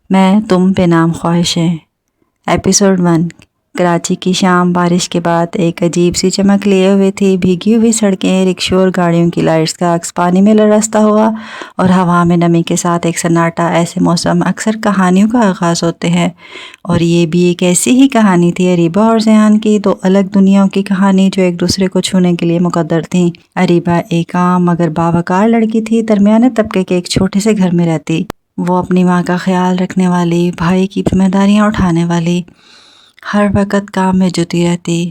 میں تم پہ نام خواہشیں ایپیسوڈ 1۔ کراچی کی شام بارش کے بعد ایک عجیب سی چمک لیے ہوئے تھی۔ بھیگی ہوئی سڑکیں، رکشوں اور گاڑیوں کی لائٹس کا عکس پانی میں لرزتا ہوا، اور ہوا میں نمی کے ساتھ ایک سناٹا۔ ایسے موسم اکثر کہانیوں کا آغاز ہوتے ہیں، اور یہ بھی ایک ایسی ہی کہانی تھی، اریبہ اور زیان کی، دو الگ دنیاؤں کی کہانی جو ایک دوسرے کو چھونے کے لیے مقدر تھیں۔ اریبہ ایک عام مگر باوقار لڑکی تھی، درمیانے طبقے کے ایک چھوٹے سے گھر میں رہتی۔ وہ اپنی ماں کا خیال رکھنے والی، بھائی کی ذمہ داریاں اٹھانے والی، ہر وقت کام میں جٹی رہتی،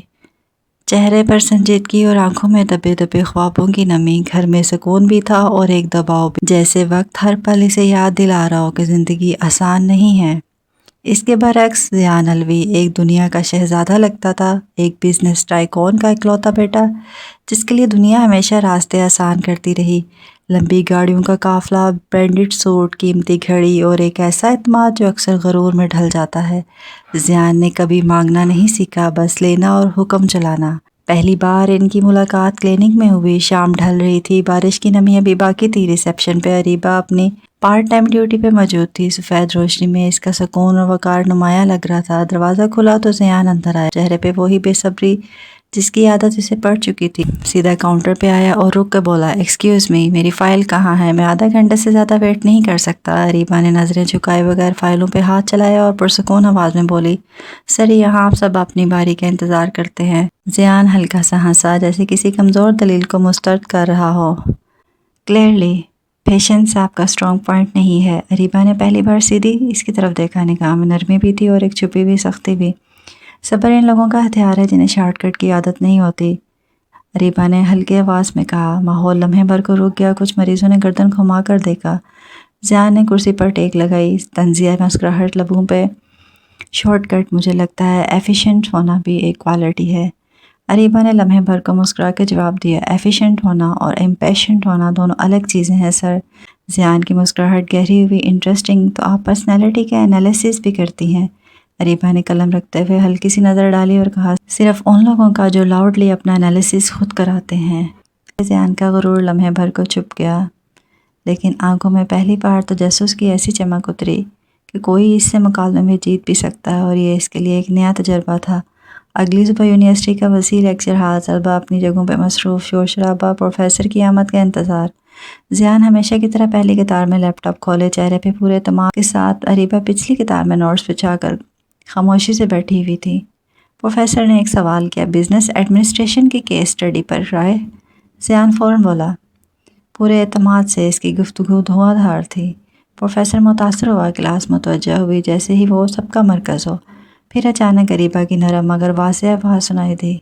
چہرے پر سنجیدگی اور آنکھوں میں دبے دبے خوابوں کی نمی۔ گھر میں سکون بھی تھا اور ایک دباؤ بھی، جیسے وقت ہر پل اسے یاد دلا رہا ہو کہ زندگی آسان نہیں ہے۔ اس کے برعکس زیان الوی ایک دنیا کا شہزادہ لگتا تھا، ایک بزنس ٹائکون کا اکلوتا بیٹا، جس کے لیے دنیا ہمیشہ راستے آسان کرتی رہی۔ لمبی گاڑیوں کا قافلہ، برانڈڈ سوٹ، قیمتی گھڑی، اور ایک ایسا اعتماد جو اکثر غرور میں ڈھل جاتا ہے۔ زیان نے کبھی مانگنا نہیں سیکھا، بس لینا اور حکم چلانا۔ پہلی بار ان کی ملاقات کلینک میں ہوئی۔ شام ڈھل رہی تھی، بارش کی نمی ابھی باقی تھی۔ ریسیپشن پہ اریبہ اپنی پارٹ ٹائم ڈیوٹی پہ موجود تھی۔ سفید روشنی میں اس کا سکون اور وقار نمایاں لگ رہا تھا۔ دروازہ کھلا تو زیان اندر آیا، چہرے پہ وہی بے صبری جس کی عادت اسے پڑ چکی تھی۔ سیدھا کاؤنٹر پہ آیا اور رک کے بولا، ایکسکیوز می، میری فائل کہاں ہے؟ میں آدھا گھنٹے سے زیادہ ویٹ نہیں کر سکتا۔ اریبہ نے نظریں جھکائے بغیر فائلوں پہ ہاتھ چلایا اور پرسکون آواز میں بولی، سر یہاں آپ سب اپنی باری کا انتظار کرتے ہیں۔ زیان ہلکا سا ہنسا، جیسے کسی کمزور دلیل کو مسترد کر رہا ہو۔ کلیئرلی پیشنس آپ کا اسٹرانگ پوائنٹ نہیں ہے۔ اریبہ نے پہلی بار سیدھی اس کی طرف دیکھا، نگاہ میں نرمی بھی تھی اور ایک چھپی ہوئی سختی بھی۔ صبر ان لوگوں کا ہتھیار ہے جنہیں شارٹ کٹ کی عادت نہیں ہوتی، اریبہ نے ہلکی آواز میں کہا۔ ماحول لمحے بھر کو رک گیا، کچھ مریضوں نے گردن گھما کر دیکھا۔ زیان نے کرسی پر ٹیک لگائی، طنزیہ مسکراہٹ لبوں پہ۔ شارٹ کٹ، مجھے لگتا ہے ایفیشینٹ ہونا بھی ایک کوالٹی ہے۔ اریبہ نے لمحے بھر کو مسکرا کے جواب دیا، ایفیشینٹ ہونا اور امپیشنٹ ہونا دونوں الگ چیزیں ہیں سر۔ زیان کی مسکراہٹ گہری ہوئی، انٹرسٹنگ، تو آپ پرسنالٹی کا انالیسس بھی کرتی ہیں؟ اریبہ نے قلم رکھتے ہوئے ہلکی سی نظر ڈالی اور کہا، صرف ان لوگوں کا جو لاؤڈلی اپنا انالیسس خود کراتے ہیں۔ زیان کا غرور لمحے بھر کو چھپ گیا، لیکن آنکھوں میں پہلی بار تجسس کی ایسی چمک اتری کہ کوئی اس سے مکالمے میں جیت بھی سکتا ہے، اور یہ اس کے لیے ایک نیا تجربہ تھا۔ اگلی صبح یونیورسٹی کا وسیع لیکچر ہال، طلبہ اپنی جگہوں پہ مصروف، شور شرابہ، پروفیسر کی آمد کا انتظار۔ زیان ہمیشہ کی طرح پہلی قطار میں لیپ ٹاپ کھولے، چہرے پہ پورے اعتماد کے ساتھ۔ اریبہ پچھلی قطار میں نوٹس بچھا کر خاموشی سے بیٹھی ہوئی تھی۔ پروفیسر نے ایک سوال کیا، بزنس ایڈمنسٹریشن کی کیس اسٹڈی پر رائے؟ زیان فوراً بولا۔ پورے اعتماد سے اس کی گفتگو دھواں دھار تھی۔ پروفیسر متاثر ہوا، کلاس متوجہ ہوئی جیسے ہی وہ سب کا مرکز ہو۔ پھر اچانک اریبہ کی نرم مگر واضح آواز سنائی دی،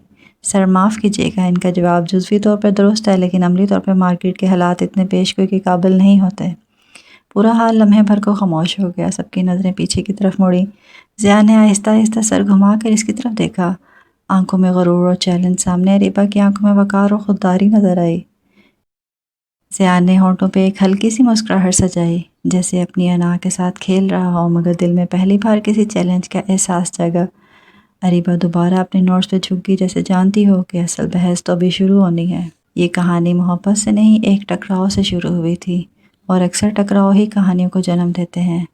سر معاف کیجیے گا، ان کا جواب جزوی طور پر درست ہے، لیکن عملی طور پر مارکیٹ کے حالات اتنے پیش گوئی کے قابل نہیں ہوتے۔ پورا حال لمحے بھر کو خاموش ہو گیا، سب کی نظریں پیچھے کی طرف مڑی۔ زیان نے آہستہ آہستہ سر گھما کر اس کی طرف دیکھا، آنکھوں میں غرور اور چیلنج۔ سامنے اریبہ کی آنکھوں میں وقار اور خودداری نظر آئی۔ زیان نے ہونٹوں پہ ایک ہلکی سی مسکراہٹ سجائی، جیسے اپنی انا کے ساتھ کھیل رہا ہو، مگر دل میں پہلی بار کسی چیلنج کا احساس جگا۔ اریبہ دوبارہ اپنے نوٹس پہ جھک گئی، جیسے جانتی ہو کہ اصل بحث تو ابھی شروع ہونی ہے۔ یہ کہانی محبت سے نہیں، ایک ٹکراؤ سے شروع ہوئی تھی، اور اکثر ٹکراؤ ہی کہانیوں کو جنم دیتے ہیں۔